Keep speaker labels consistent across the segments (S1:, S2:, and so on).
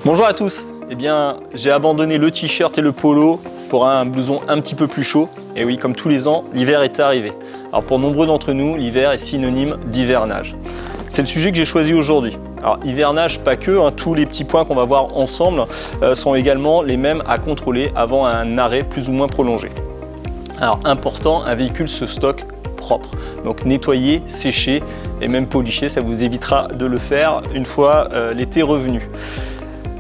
S1: Bonjour à tous. Eh bien, j'ai abandonné le t-shirt et le polo pour un blouson un petit peu plus chaud. Et oui, comme tous les ans, l'hiver est arrivé. Alors pour nombreux d'entre nous, l'hiver est synonyme d'hivernage. C'est le sujet que j'ai choisi aujourd'hui. Alors hivernage, pas que, tous les petits points qu'on va voir ensemble sont également les mêmes à contrôler avant un arrêt plus ou moins prolongé. Alors important, un véhicule se stocke propre. Donc nettoyer, sécher et même policher, ça vous évitera de le faire une fois l'été revenu.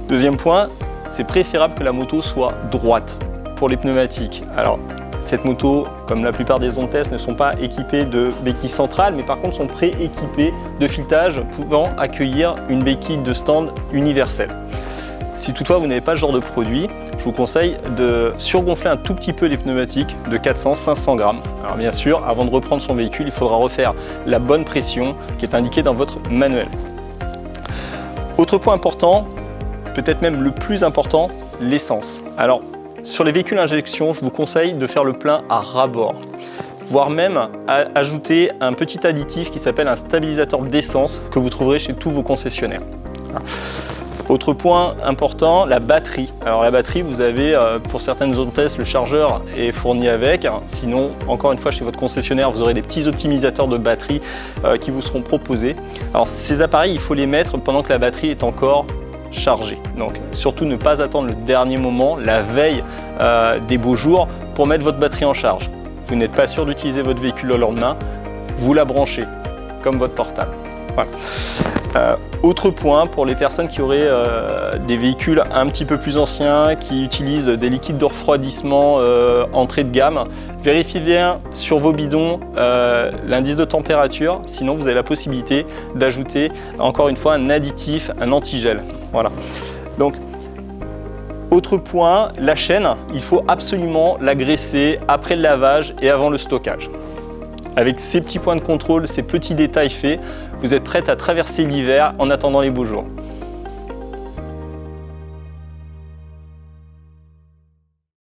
S1: Deuxième point, c'est préférable que la moto soit droite pour les pneumatiques. Alors cette moto, comme la plupart des Ontes, ne sont pas équipées de béquilles centrales, mais par contre sont pré-équipées de filetage pouvant accueillir une béquille de stand universelle. Si toutefois vous n'avez pas ce genre de produit, je vous conseille de surgonfler un tout petit peu les pneumatiques de 400-500 grammes. Alors bien sûr, avant de reprendre son véhicule, il faudra refaire la bonne pression qui est indiquée dans votre manuel. Autre point important, peut-être même le plus important, l'essence. Alors sur les véhicules injection, je vous conseille de faire le plein à ras-bord, voire même ajouter un petit additif qui s'appelle un stabilisateur d'essence que vous trouverez chez tous vos concessionnaires. Autre point important, la batterie. Alors la batterie, vous avez pour certaines Ontes, le chargeur est fourni avec. Sinon, encore une fois, chez votre concessionnaire, vous aurez des petits optimisateurs de batterie qui vous seront proposés. Alors ces appareils, il faut les mettre pendant que la batterie est encore chargée. Donc surtout ne pas attendre le dernier moment, la veille des beaux jours, pour mettre votre batterie en charge. Vous n'êtes pas sûr d'utiliser votre véhicule le lendemain, vous la branchez comme votre portable. Voilà. Autre point, pour les personnes qui auraient des véhicules un petit peu plus anciens, qui utilisent des liquides de refroidissement entrée de gamme, vérifiez bien sur vos bidons l'indice de température, sinon vous avez la possibilité d'ajouter encore une fois un additif, un antigel. Voilà. Donc, autre point, la chaîne, il faut absolument la graisser après le lavage et avant le stockage. Avec ces petits points de contrôle, ces petits détails faits, vous êtes prête à traverser l'hiver en attendant les beaux jours.